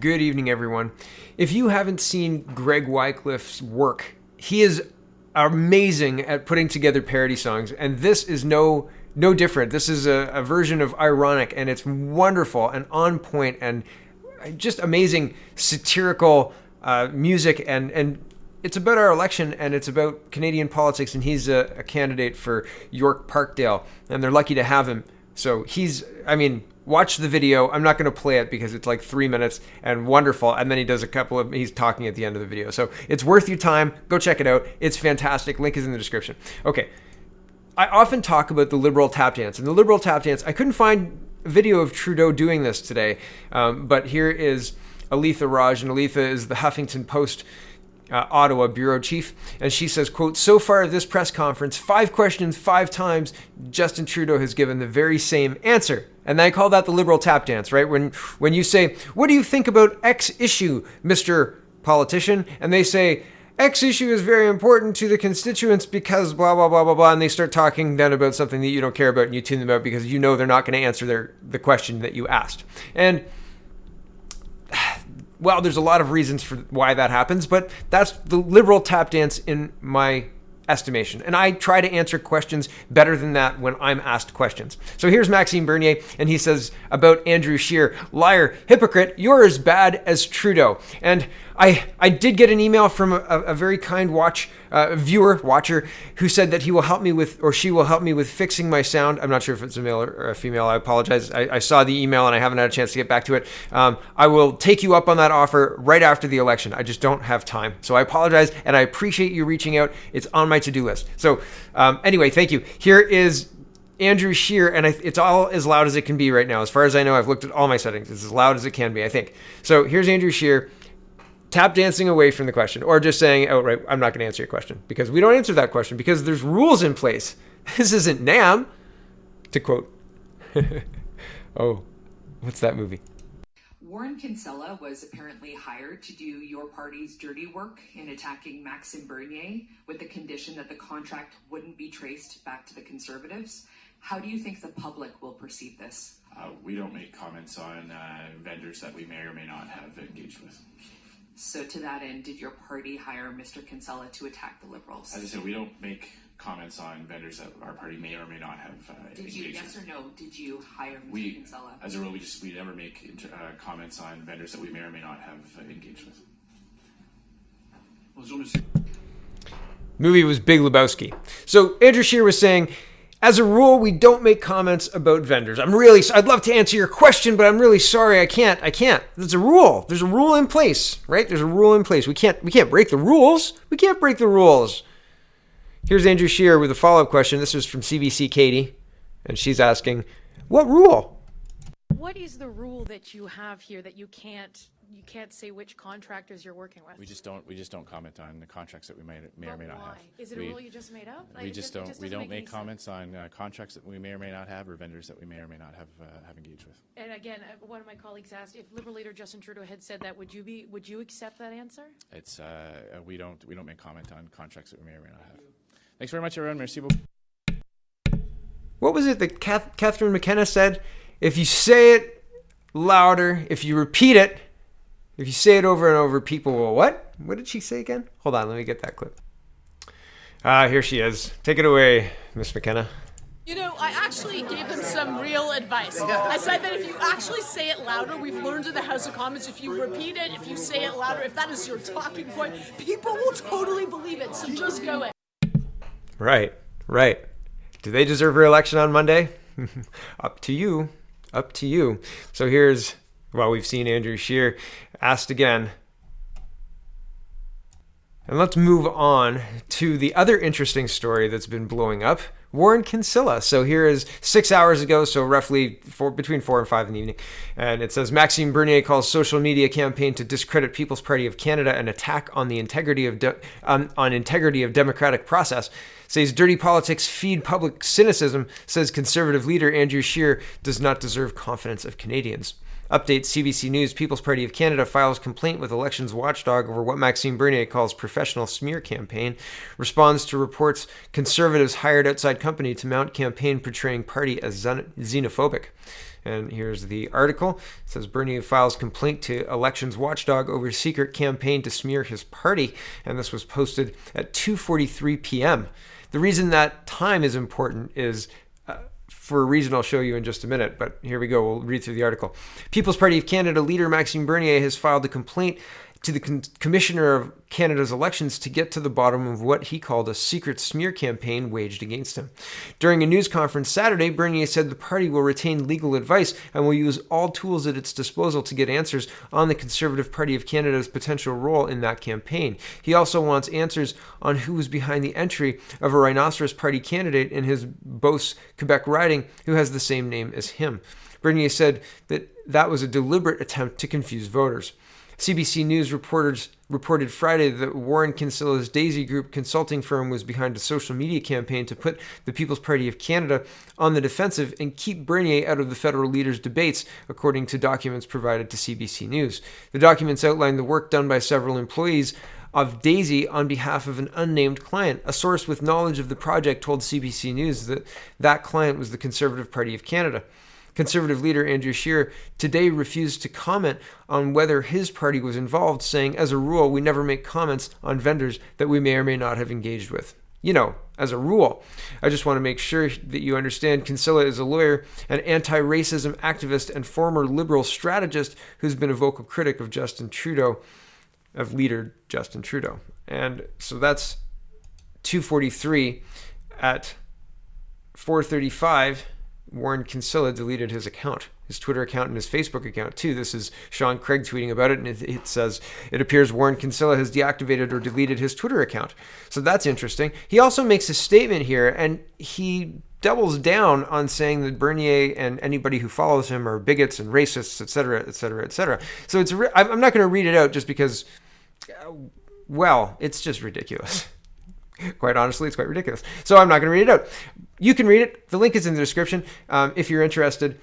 Good evening, everyone. If you haven't seen Greg Wycliffe's work, he is amazing at putting together parody songs, and this is no different. This is a version of Ironic, and it's wonderful and on point and just amazing satirical music, and it's about our election, and it's about Canadian politics, and he's a candidate for York Parkdale, and they're lucky to have him. So watch the video. I'm not going to play it because it's like 3 minutes and wonderful. And then he does he's talking at the end of the video. So it's worth your time. Go check it out. It's fantastic. Link is in the description. Okay. I often talk about the Liberal tap dance. And the Liberal tap dance, I couldn't find a video of Trudeau doing this today. But here is Aletha Raj. And Aletha is the Huffington Post Ottawa bureau chief, and she says, quote, "So far this press conference, 5 questions, 5 times, Justin Trudeau has given the very same answer." And I call that the Liberal tap dance, right? When you say, "What do you think about X issue, Mr. Politician?" And they say, "X issue is very important to the constituents because blah, blah, blah, blah, blah." And they start talking then about something that you don't care about, and you tune them out because you know they're not going to answer the question that you asked. And well, there's a lot of reasons for why that happens, but that's the Liberal tap dance in my estimation. And I try to answer questions better than that when I'm asked questions. So here's Maxime Bernier, and he says about Andrew Scheer, "Liar, hypocrite, you're as bad as Trudeau." And I did get an email from a very kind watcher, who said that he will help me with, or she will help me with fixing my sound. I'm not sure if it's a male or a female. I apologize. I saw the email and I haven't had a chance to get back to it. I will take you up on that offer right after the election. I just don't have time. So I apologize, and I appreciate you reaching out. It's on my to-do list. So anyway, thank you. Here is Andrew Scheer, and it's all as loud as it can be right now. As far as I know, I've looked at all my settings. It's as loud as it can be, I think. So here's Andrew Scheer tap dancing away from the question, or just saying outright, "I'm not going to answer your question," because we don't answer that question because there's rules in place. This isn't NAM, to quote. Oh, what's that movie? Warren Kinsella was apparently hired to do your party's dirty work in attacking Maxime Bernier with the condition that the contract wouldn't be traced back to the Conservatives. How do you think the public will perceive this? We don't make comments on vendors that we may or may not have engaged with. So to that end, did your party hire Mr. Kinsella to attack the Liberals? As I said, we don't make comments on vendors that our party may or may not have engaged with. Did you, yes or no, did you hire Mr. Kinsella? As a rule, we never make comments on vendors that we may or may not have engaged with. Movie was Big Lebowski. So Andrew Scheer was saying, as a rule, we don't make comments about vendors. I'd love to answer your question, but I'm really sorry. I can't. There's a rule. There's a rule in place, right? There's a rule in place. We can't break the rules. We can't break the rules. Here's Andrew Scheer with a follow-up question. This is from CBC Katie, and she's asking, what rule? What is the rule that you have here that you can't say which contractors you're working with? We just don't comment on the contracts that we may or may not have. Is it a rule you just made up? We don't make comments on contracts that we may or may not have, or vendors that we may or may not have engaged with. And again, one of my colleagues asked if Liberal leader Justin Trudeau had said that, would you accept that answer? It's we don't make comment on contracts that we may or may not have. Thanks very much, everyone. Merci beaucoup. What was it that Catherine McKenna said? If you say it louder, if you repeat it, if you say it over and over, people will what? What did she say again? Hold on, let me get that clip. Here she is. Take it away, Miss McKenna. You know, I actually gave them some real advice. I said that if you actually say it louder, we've learned in the House of Commons, if you repeat it, if you say it louder, if that is your talking point, people will totally believe it, so just go it. Right. Do they deserve re-election on Monday? Up to you. So we've seen Andrew Scheer asked again. And let's move on to the other interesting story that's been blowing up, Warren Kinsella. So here is 6 hours ago, so roughly between 4 and 5 in the evening. And it says, Maxime Bernier calls social media campaign to discredit People's Party of Canada an attack on the integrity of democratic process. Says dirty politics feed public cynicism, says Conservative leader Andrew Scheer does not deserve confidence of Canadians. Update CBC News, People's Party of Canada files complaint with elections watchdog over what Maxime Bernier calls professional smear campaign, responds to reports Conservatives hired outside company to mount campaign portraying party as xenophobic. And here's the article. It says Bernier files complaint to elections watchdog over secret campaign to smear his party. And this was posted at 2:43 p.m. The reason that time is important is for a reason I'll show you in just a minute, but here we go. We'll read through the article. People's Party of Canada leader Maxime Bernier has filed a complaint to the Commissioner of Canada's elections to get to the bottom of what he called a secret smear campaign waged against him. During a news conference Saturday, Bernier said the party will retain legal advice and will use all tools at its disposal to get answers on the Conservative Party of Canada's potential role in that campaign. He also wants answers on who was behind the entry of a Rhinoceros Party candidate in his Beauce, Quebec riding who has the same name as him. Bernier said that was a deliberate attempt to confuse voters. CBC News reported Friday that Warren Kinsella's Daisy Group consulting firm was behind a social media campaign to put the People's Party of Canada on the defensive and keep Bernier out of the federal leaders' debates, according to documents provided to CBC News. The documents outline the work done by several employees of Daisy on behalf of an unnamed client. A source with knowledge of the project told CBC News that that client was the Conservative Party of Canada. Conservative leader Andrew Scheer today refused to comment on whether his party was involved, saying, as a rule, we never make comments on vendors that we may or may not have engaged with. You know, as a rule. I just want to make sure that you understand Kinsella is a lawyer, an anti-racism activist, and former Liberal strategist who's been a vocal critic of Justin Trudeau, of leader Justin Trudeau. And so that's 2:43. At 4:35, Warren Kinsella deleted his account, his Twitter account and his Facebook account too. This is Sean Craig tweeting about it, and it says, it appears Warren Kinsella has deactivated or deleted his Twitter account. So that's interesting. He also makes a statement here, and he doubles down on saying that Bernier and anybody who follows him are bigots and racists, etc., etc., etc. So I'm not going to read it out just because, well, it's just ridiculous. Quite honestly, it's quite ridiculous. So I'm not going to read it out. You can read it. The link is in the description if you're interested.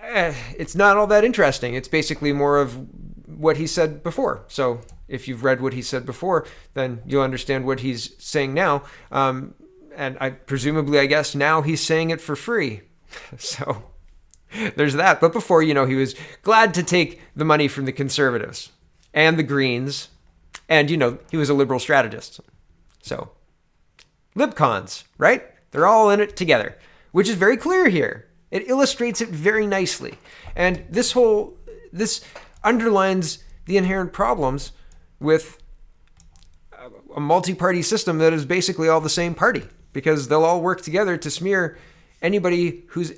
It's not all that interesting. It's basically more of what he said before. So if you've read what he said before, then you'll understand what he's saying now. And I guess now he's saying it for free. So there's that. But before, he was glad to take the money from the Conservatives and the Greens. And, he was a Liberal strategist. So libcons, right? They're all in it together, which is very clear here. It illustrates it very nicely. And this underlines the inherent problems with a multi-party system that is basically all the same party, because they'll all work together to smear anybody who's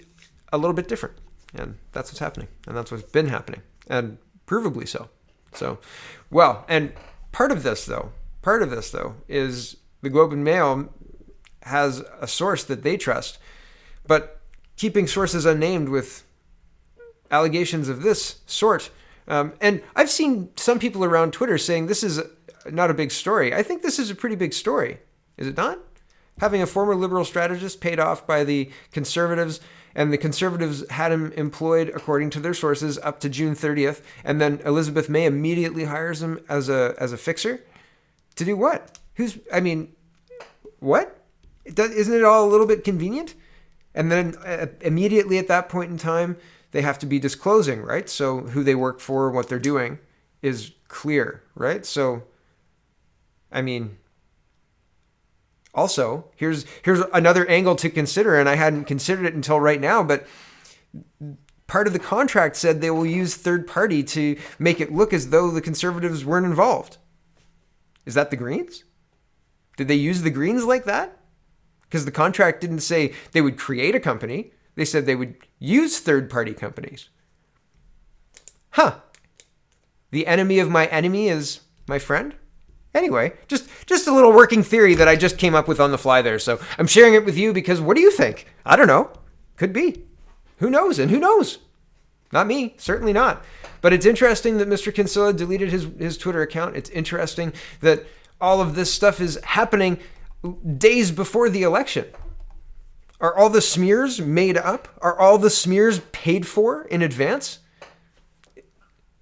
a little bit different. And that's what's happening. And that's what's been happening. And provably so. So, well, and part of this, though, is the Globe and Mail has a source that they trust, but keeping sources unnamed with allegations of this sort. And I've seen some people around Twitter saying this is not a big story. I think this is a pretty big story. Is it not? Having a former Liberal strategist paid off by the Conservatives, and the Conservatives had him employed, according to their sources, up to June 30th, and then Elizabeth May immediately hires him as a fixer? To do what? What? Isn't it all a little bit convenient? And then immediately at that point in time, they have to be disclosing, right? So who they work for, what they're doing is clear, right? So, also, here's another angle to consider, and I hadn't considered it until right now, but part of the contract said they will use third party to make it look as though the Conservatives weren't involved. Is that the Greens? Did they use the Greens like that? Because the contract didn't say they would create a company. They said they would use third-party companies. Huh. The enemy of my enemy is my friend? Anyway, just a little working theory that I just came up with on the fly there. So I'm sharing it with you because what do you think? I don't know. Could be. Who knows? And who knows? Not me. Certainly not. But it's interesting that Mr. Kinsella deleted his Twitter account. It's interesting that all of this stuff is happening days before the election. Are all the smears made up? Are all the smears paid for in advance?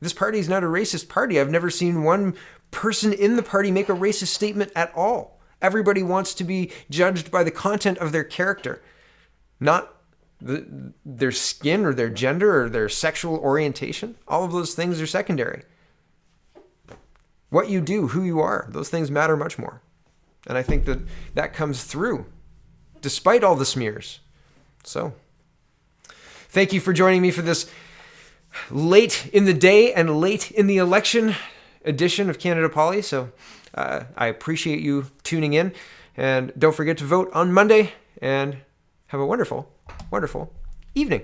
This party is not a racist party. I've never seen one person in the party make a racist statement at all. Everybody wants to be judged by the content of their character, not their skin or their gender or their sexual orientation. All of those things are secondary. What you do, who you are, those things matter much more. And I think that comes through despite all the smears. So, thank you for joining me for this late in the day and late in the election edition of Canada Poly. So, I appreciate you tuning in. And don't forget to vote on Monday. And have a wonderful, wonderful evening.